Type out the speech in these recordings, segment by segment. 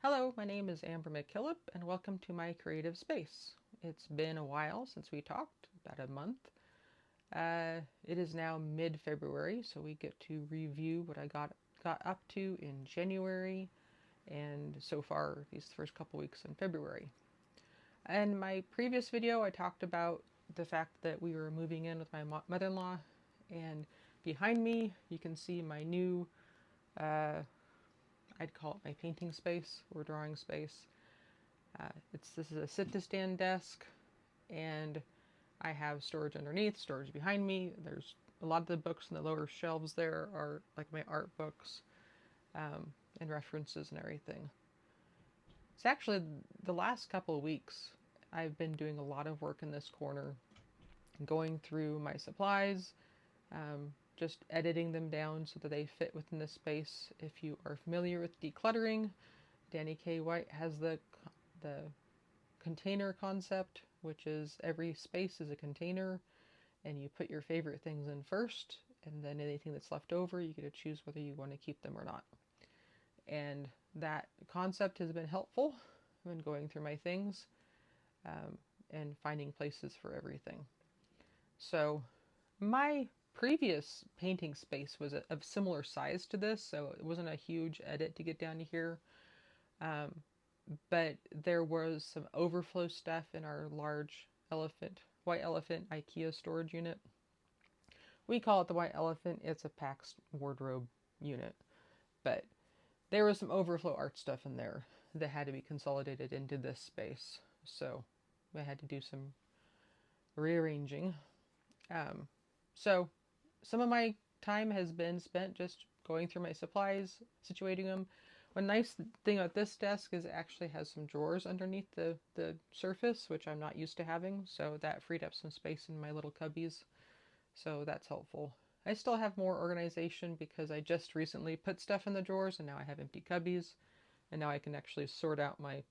Hello, my name is Amber McKillop, and welcome to my creative space. It's been a while since we talked, about a month. It is now mid-February, so we get to review what I got up to in January, and so far these first couple weeks in February. In my previous video, I talked about the fact that we were moving in with my mother-in-law, and behind me you can see my new I'd call it my painting space or drawing space. This is a sit-to-stand desk, and I have storage underneath, storage behind me. There's a lot of the books in the lower shelves there are like my art books and references and everything. It's actually the last couple of weeks I've been doing a lot of work in this corner, going through my supplies, just editing them down so that they fit within the space. If you are familiar with decluttering, Danny K. White has the container concept, which is every space is a container, and you put your favorite things in first, and then anything that's left over, you get to choose whether you want to keep them or not. And that concept has been helpful when going through my things and finding places for everything. So my previous painting space was of similar size to this, so it wasn't a huge edit to get down to here. But there was some overflow stuff in our large white elephant IKEA storage unit. We call it the white elephant. It's a PAX wardrobe unit. But there was some overflow art stuff in there that had to be consolidated into this space. So I had to do some rearranging. So some of my time has been spent just going through my supplies, situating them. One nice thing about this desk is it actually has some drawers underneath the surface, which I'm not used to having, so that freed up some space in my little cubbies, so that's helpful. I still have more organization because I just recently put stuff in the drawers and now I have empty cubbies, and now I can actually sort out my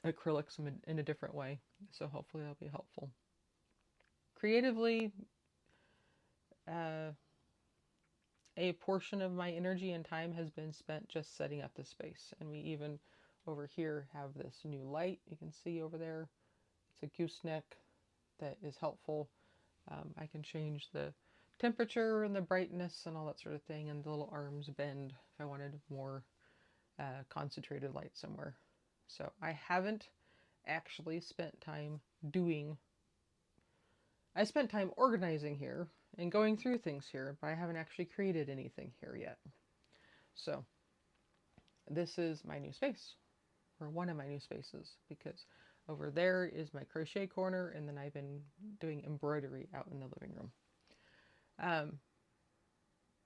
acrylics in a different way, so hopefully that'll be helpful. Creatively, a portion of my energy and time has been spent just setting up the space. And we even over here have this new light you can see over there. It's a gooseneck that is helpful. I can change the temperature and the brightness and all that sort of thing, and the little arms bend if I wanted more concentrated light somewhere. So I haven't actually spent time I spent time organizing here and going through things here, but I haven't actually created anything here yet. So this is my new space, or one of my new spaces, because over there is my crochet corner, and then I've been doing embroidery out in the living room.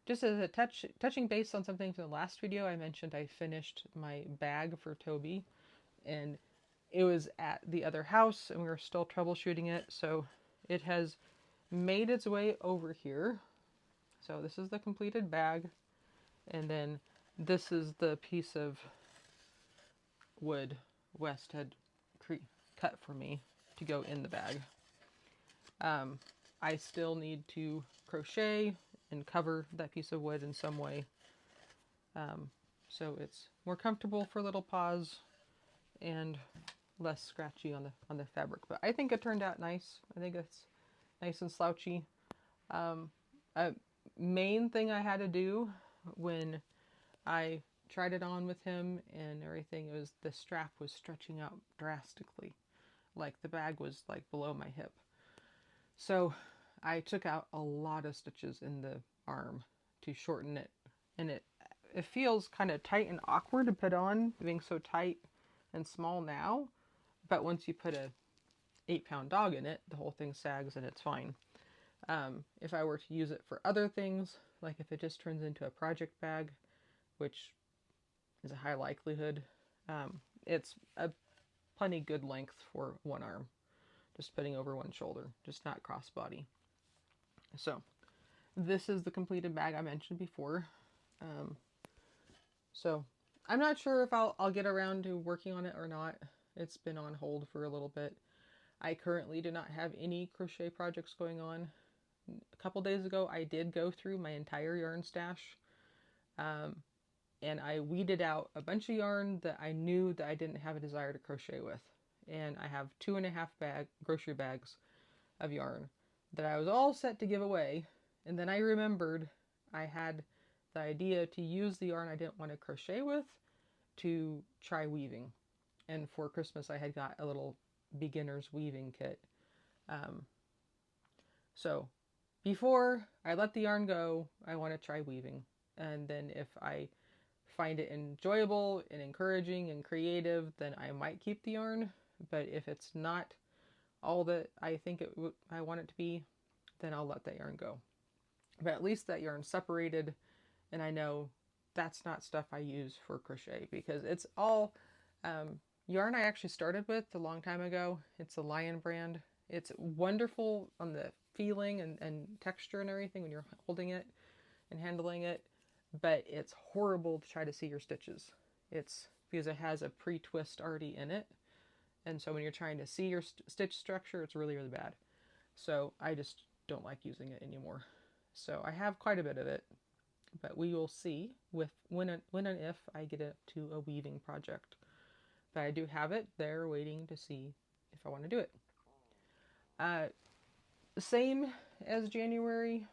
Just as a touching base on something from the last video, I mentioned I finished my bag for Toby, and it was at the other house and we were still troubleshooting it, so it has made its way over here. So this is the completed bag, and then this is the piece of wood West had cut for me to go in the bag. I still need to crochet and cover that piece of wood in some way, so it's more comfortable for little paws and less scratchy on the fabric. But I think it turned out nice. I think it's nice and slouchy. A main thing I had to do when I tried it on with him and everything, it was the strap was stretching out drastically. Like the bag was like below my hip. So I took out a lot of stitches in the arm to shorten it. And it feels kind of tight and awkward to put on, being so tight and small now. But once you put a 8-pound dog in it, the whole thing sags and it's fine. If I were to use it for other things, like if it just turns into a project bag, which is a high likelihood, it's a plenty good length for one arm, just putting over one shoulder, just not crossbody. So this is the completed bag I mentioned before. So I'm not sure if I'll get around to working on it or not. It's been on hold for a little bit. I currently do not have any crochet projects going on. A couple days ago, I did go through my entire yarn stash. and I weeded out a bunch of yarn that I knew that I didn't have a desire to crochet with. And I have 2.5 grocery bags of yarn that I was all set to give away. And then I remembered I had the idea to use the yarn I didn't want to crochet with to try weaving. And for Christmas, I had got a little beginner's weaving kit. Um, so before I let the yarn go, I want to try weaving. And then if I find it enjoyable and encouraging and creative, then I might keep the yarn. But if it's not all that I think I want it to be, then I'll let that yarn go. But at least that yarn's separated, and I know that's not stuff I use for crochet, because it's all yarn I actually started with a long time ago. It's a Lion brand. It's wonderful on the feeling and texture and everything when you're holding it and handling it, but it's horrible to try to see your stitches. It's because it has a pre-twist already in it, and so when you're trying to see your stitch structure, it's really, really bad. So I just don't like using it anymore. So I have quite a bit of it, but we will see with when and if I get it to a weaving project. But I do have it there waiting to see if I want to do it. Same as January.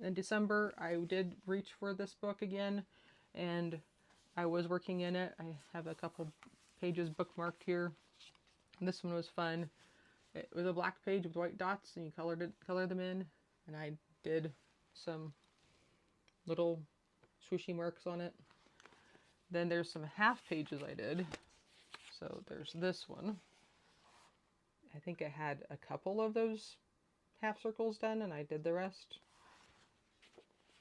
In December, I did reach for this book again, and I was working in it. I have a couple pages bookmarked here. And this one was fun. It was a black page with white dots, and you color them in, and I did some little swooshy marks on it. Then there's some half pages I did. So there's this one. I think I had a couple of those half circles done, and I did the rest.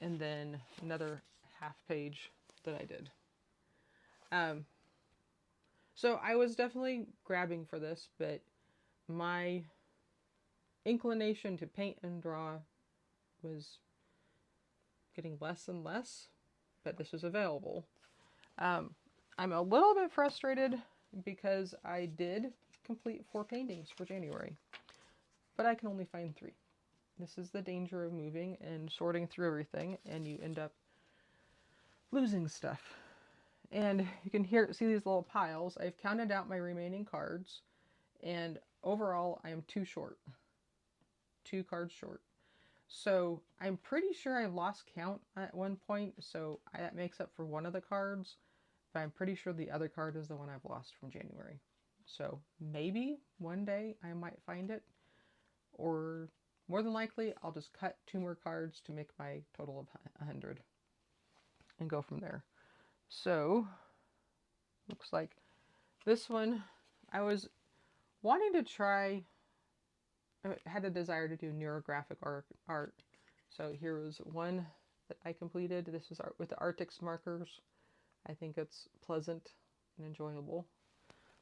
And then another half page that I did. So I was definitely grabbing for this, but my inclination to paint and draw was getting less and less, but this was available. I'm a little bit frustrated because I did complete 4 paintings for January, but I can only find 3. This is the danger of moving and sorting through everything, and you end up losing stuff. And you can see these little piles. I've counted out my remaining cards, and overall I am 2 short. 2 cards short. So I'm pretty sure I lost count at one point, so that makes up for one of the cards, but I'm pretty sure the other card is the one I've lost from January. So maybe one day I might find it, or more than likely I'll just cut 2 more cards to make my total of 100 and go from there. So looks like this one I was wanting to try. I had a desire to do neurographic art. So here was one that I completed. This is art with the Arctics markers. I think it's pleasant and enjoyable.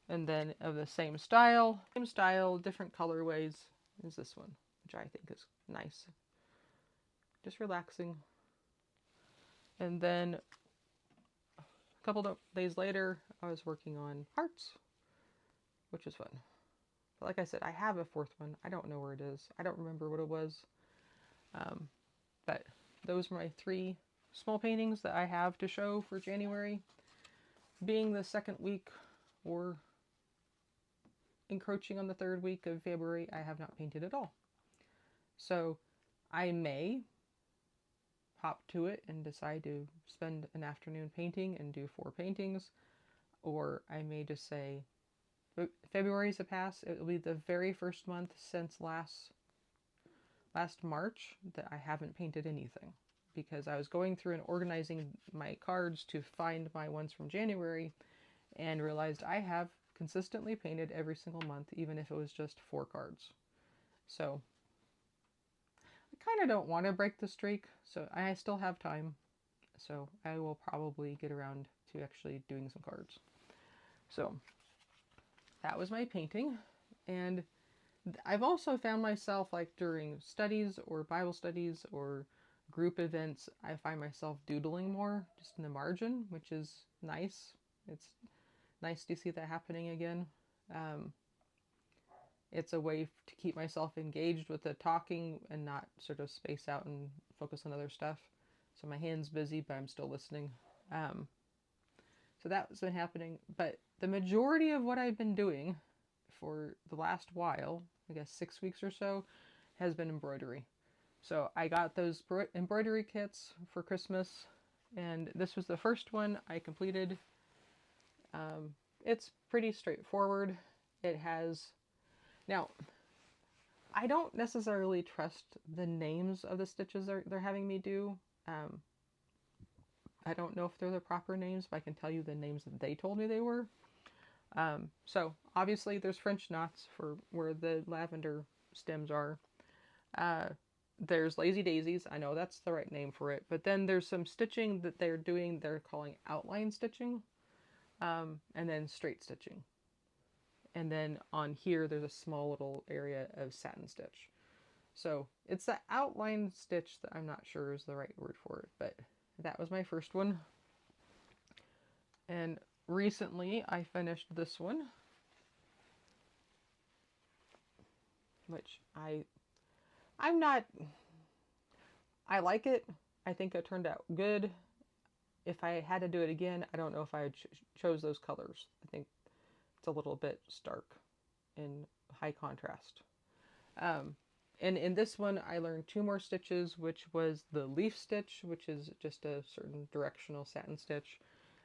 And then of the same style, different colorways, is this one, which I think is nice. Just relaxing. And then a couple of days later, I was working on hearts, which is fun. But like I said, I have a 4th one. I don't know where it is. I don't remember what it was. But those are my 3 small paintings that I have to show for January. Being the 2nd week or encroaching on the 3rd week of February, I have not painted at all. So I may hop to it and decide to spend an afternoon painting and do 4 paintings, or I may just say February's a pass. It will be the very first month since last March that I haven't painted anything, because I was going through and organizing my cards to find my ones from January and realized I have consistently painted every single month, even if it was just 4 cards. So I kind of don't want to break the streak, so I still have time. So I will probably get around to actually doing some cards. So that was my painting. And I've also found myself, like during studies or Bible studies or group events, I find myself doodling more just in the margin, which is nice. It's nice to see that happening again. It's a way to keep myself engaged with the talking and not sort of space out and focus on other stuff. So my hand's busy, but I'm still listening. Um, so that's been happening. But the majority of what I've been doing for the last while, I guess 6 weeks or so, has been embroidery. So I got those embroidery kits for Christmas, and this was the first one I completed. It's pretty straightforward. It has, now, I don't necessarily trust the names of the stitches they're having me do. I don't know if they're the proper names, but I can tell you the names that they told me they were. So obviously there's French knots for where the lavender stems are. There's lazy daisies. I know that's the right name for it. But then there's some stitching that they're doing. They're calling outline stitching, and then straight stitching. And then on here, there's a small little area of satin stitch. So it's the outline stitch that I'm not sure is the right word for it, but that was my first one. And recently I finished this one, which I'm not, I like it. I think it turned out good. If I had to do it again, I don't know if I chose those colors. I think it's a little bit stark in high contrast. And in this one, I learned 2 more stitches, which was the leaf stitch, which is just a certain directional satin stitch.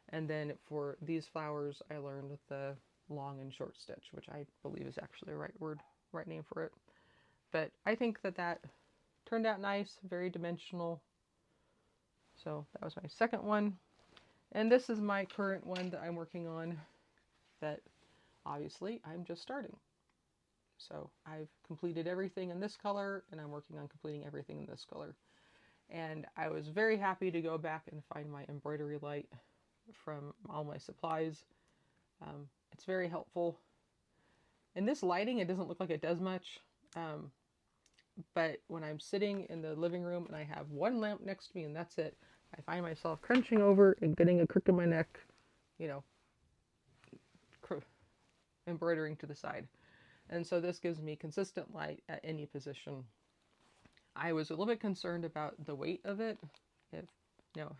And then for these flowers, I learned the long and short stitch, which I believe is actually the right name for it. But I think that turned out nice, very dimensional. So that was my second one. And this is my current one that I'm working on that obviously I'm just starting. So I've completed everything in this color, and I'm working on completing everything in this color. And I was very happy to go back and find my embroidery light from all my supplies. It's very helpful. In this lighting, it doesn't look like it does much. But when I'm sitting in the living room and I have one lamp next to me and that's it, I find myself crunching over and getting a crook in my neck, you know, embroidering to the side. And so this gives me consistent light at any position. I was a little bit concerned about the weight of it, if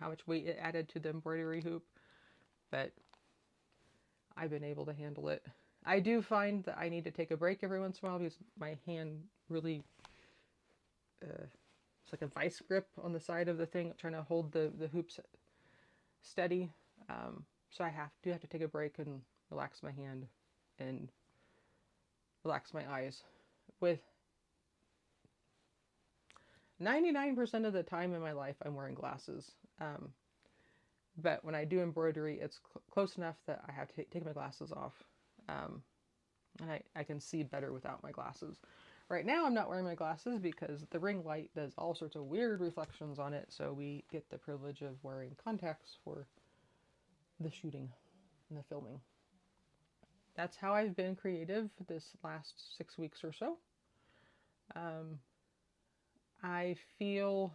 how much weight it added to the embroidery hoop, but I've been able to handle it. I do find that I need to take a break every once in a while because my hand really, it's like a vice grip on the side of the thing, trying to hold the hoops steady. So I do have to take a break and relax my hand and relax my eyes. With 99% of the time in my life, I'm wearing glasses. But when I do embroidery, it's close enough that I have to take my glasses off. And I can see better without my glasses. Right now, I'm not wearing my glasses because the ring light does all sorts of weird reflections on it, so we get the privilege of wearing contacts for the shooting and the filming. That's how I've been creative this last 6 weeks or so. I feel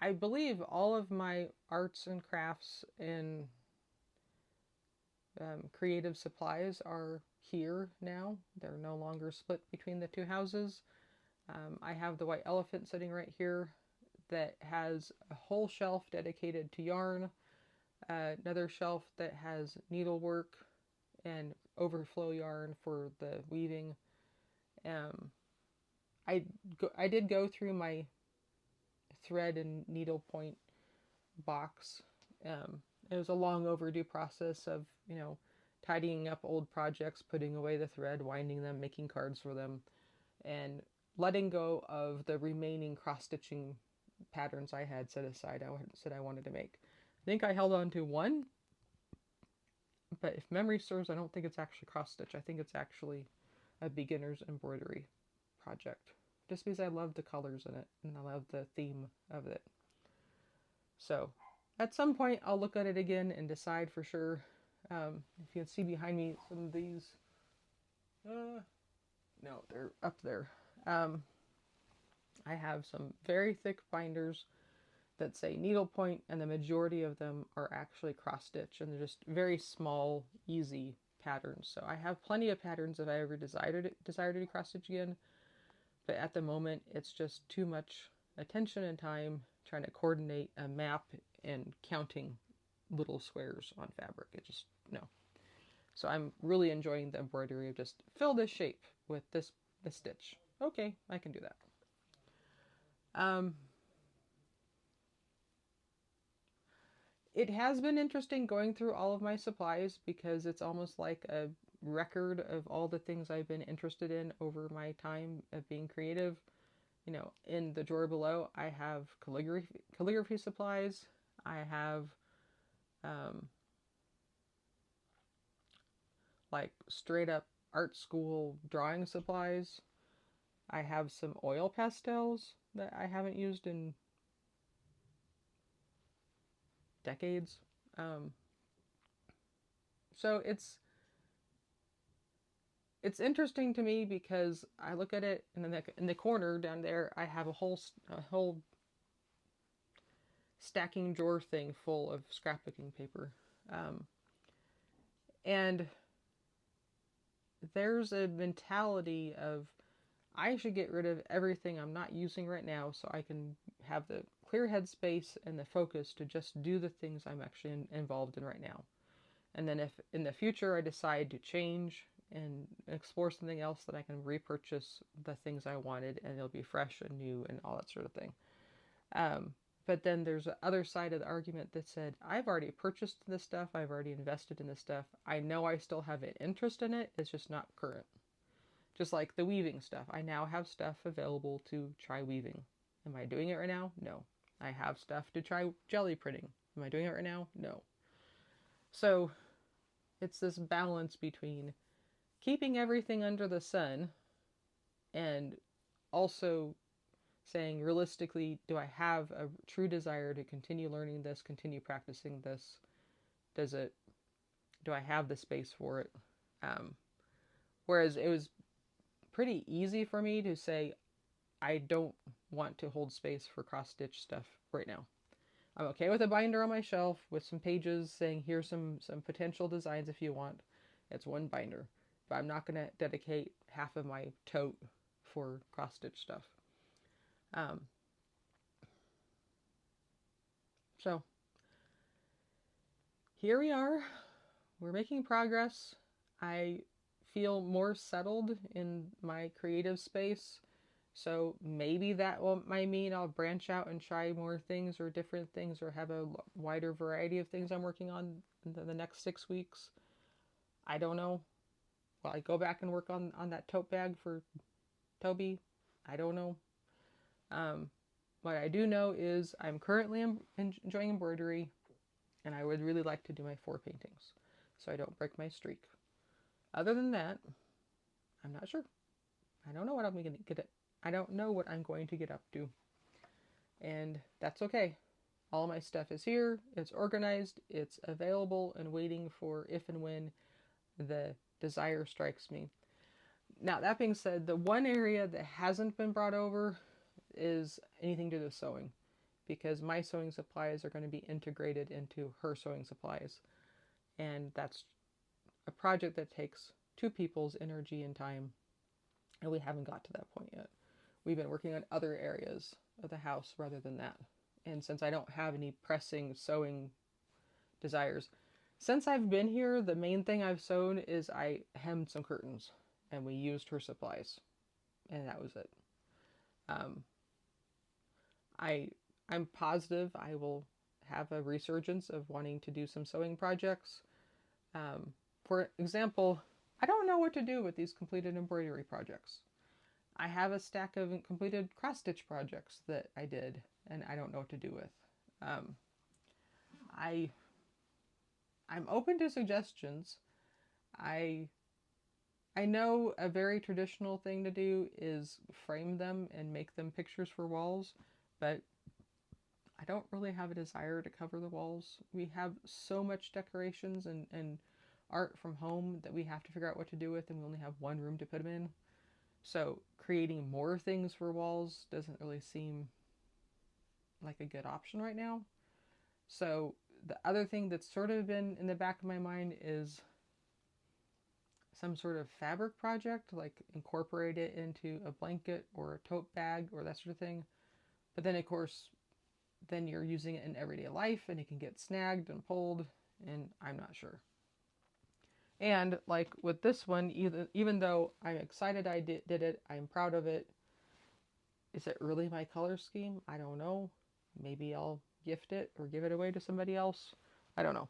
I believe all of my arts and crafts and creative supplies are here now. They're no longer split between the 2 houses. I have the white elephant sitting right here that has a whole shelf dedicated to yarn, another shelf that has needlework and overflow yarn for the weaving. I did go through my thread and needlepoint box. It was a long overdue process of, tidying up old projects, putting away the thread, winding them, making cards for them, and letting go of the remaining cross-stitching patterns I had set aside. I said I wanted to make. I think I held on to one, but if memory serves, I don't think it's actually cross-stitch. I think it's actually a beginner's embroidery project, just because I love the colors in it and I love the theme of it. So at some point I'll look at it again and decide for sure. If you can see behind me, some of these, no, they're up there. I have some very thick binders that say needlepoint, and the majority of them are actually cross stitch, and they're just very small, easy patterns. So I have plenty of patterns if I ever desire to do cross stitch again, but at the moment it's just too much attention and time trying to coordinate a map and counting little squares on fabric. It just, no. So I'm really enjoying the embroidery of just fill this shape with this stitch. Okay, I can do that. It has been interesting going through all of my supplies because it's almost like a record of all the things I've been interested in over my time of being creative. You know, in the drawer below, I have calligraphy supplies. I have um, like straight up art school drawing supplies. I have some oil pastels that I haven't used in decades. Um, so it's interesting to me because I look at it and in the corner down there I have a whole stacking drawer thing full of scrapbooking paper, and there's a mentality of I should get rid of everything I'm not using right now so I can have the clear headspace and the focus to just do the things I'm actually involved in right now. And then if in the future I decide to change and explore something else, then I can repurchase the things I wanted and it'll be fresh and new and all that sort of thing. Um, but then there's the other side of the argument that said, I've already purchased this stuff, I've already invested in this stuff. I know I still have an interest in it, it's just not current. Just like the weaving stuff. I now have stuff available to try weaving. Am I doing it right now? No. I have stuff to try jelly printing. Am I doing it right now? No. So it's this balance between keeping everything under the sun and also saying realistically, do I have a true desire to continue learning this, continue practicing this? Do I have the space for it? Um, Whereas it was pretty easy for me to say, I don't want to hold space for cross stitch stuff right now. I'm okay with a binder on my shelf with some pages saying here's some potential designs if you want. It's one binder, but I'm not going to dedicate half of my tote for cross stitch stuff. Um, so here we are. We're making progress. I feel more settled in my creative space. So maybe that might mean I'll branch out and try more things or different things or have a wider variety of things I'm working on in the next 6 weeks. I don't know. Will I go back and work on that tote bag for Toby? I don't know. What I do know is I'm currently enjoying embroidery and I would really like to do my 4 paintings so I don't break my streak. Other than that, I'm not sure. I don't know what I'm going to get it. I don't know what I'm going to get up to. And that's okay. All my stuff is here, it's organized, it's available and waiting for if and when the desire strikes me. Now, that being said, the one area that hasn't been brought over is anything to do with sewing, because my sewing supplies are going to be integrated into her sewing supplies. And that's a project that takes 2 people's energy and time, and we haven't got to that point yet. We've been working on other areas of the house rather than that. And since I don't have any pressing sewing desires, since I've been here, the main thing I've sewn is I hemmed some curtains and we used her supplies. And that was it. Um, I'm positive I will have a resurgence of wanting to do some sewing projects. For example, I don't know what to do with these completed embroidery projects. I have a stack of completed cross-stitch projects that I did, and I don't know what to do with. I'm open to suggestions. I know a very traditional thing to do is frame them and make them pictures for walls, but I don't really have a desire to cover the walls. We have so much decorations and art from home that we have to figure out what to do with, and we only have one room to put them in. So creating more things for walls doesn't really seem like a good option right now. So the other thing that's sort of been in the back of my mind is some sort of fabric project, like incorporate it into a blanket or a tote bag or that sort of thing. But then of course, then you're using it in everyday life and it can get snagged and pulled, and I'm not sure. And like with this one, even though I'm excited I did it, I'm proud of it, is it really my color scheme? I don't know. Maybe I'll gift it or give it away to somebody else. I don't know.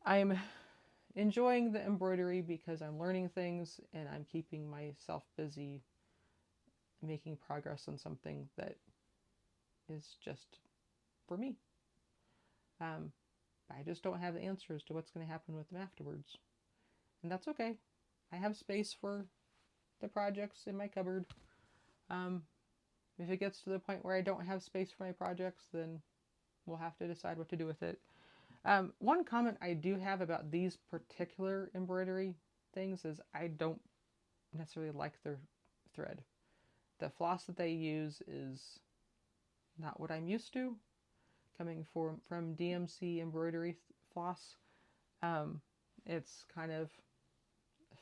I'm enjoying the embroidery because I'm learning things and I'm keeping myself busy making progress on something that is just for me. Um, I just don't have the answers to what's going to happen with them afterwards. And that's okay. I have space for the projects in my cupboard. Um, if it gets to the point where I don't have space for my projects, then we'll have to decide what to do with it. One comment I do have about these particular embroidery things is I don't necessarily like their thread. The floss that they use is not what I'm used to, coming from DMC embroidery floss. It's kind of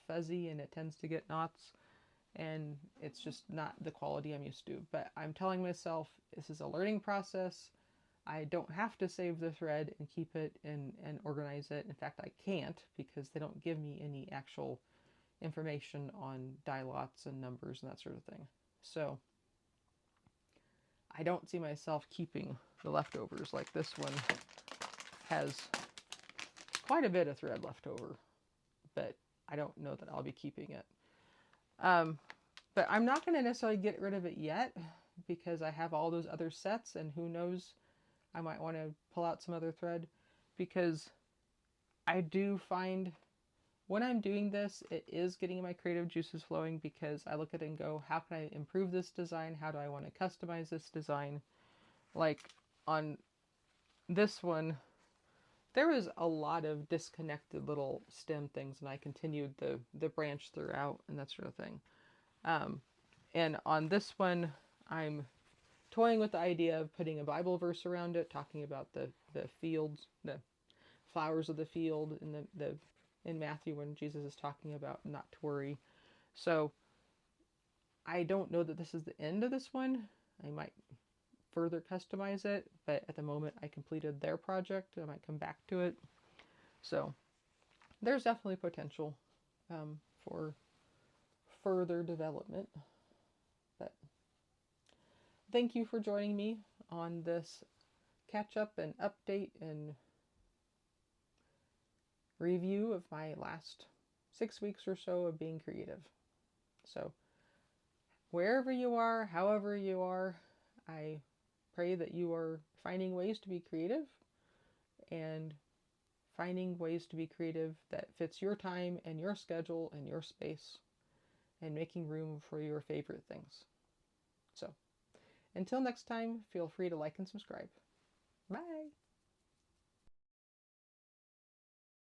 fuzzy and it tends to get knots, and it's just not the quality I'm used to. But I'm telling myself this is a learning process. I don't have to save the thread and keep it and organize it. In fact, I can't because they don't give me any actual information on dye lots and numbers and that sort of thing. So I don't see myself keeping the leftovers. Like this one has quite a bit of thread left over, but I don't know that I'll be keeping it. But I'm not going to necessarily get rid of it yet because I have all those other sets, and who knows, I might want to pull out some other thread, because I do find when I'm doing this, it is getting my creative juices flowing, because I look at it and go, how can I improve this design? How do I want to customize this design? Like on this one, there was a lot of disconnected little stem things, and I continued the branch throughout and that sort of thing. And on this one, I'm toying with the idea of putting a Bible verse around it, talking about the fields, the flowers of the field in Matthew when Jesus is talking about not to worry. So I don't know that this is the end of this one. I might further customize it, but at the moment I completed their project. I might come back to it. So there's definitely potential for further development. But thank you for joining me on this catch up and update and review of my last 6 weeks or so of being creative. So wherever you are, however you are, I pray that you are finding ways to be creative and finding ways to be creative that fits your time and your schedule and your space, and making room for your favorite things. So until next time, feel free to like and subscribe. Bye!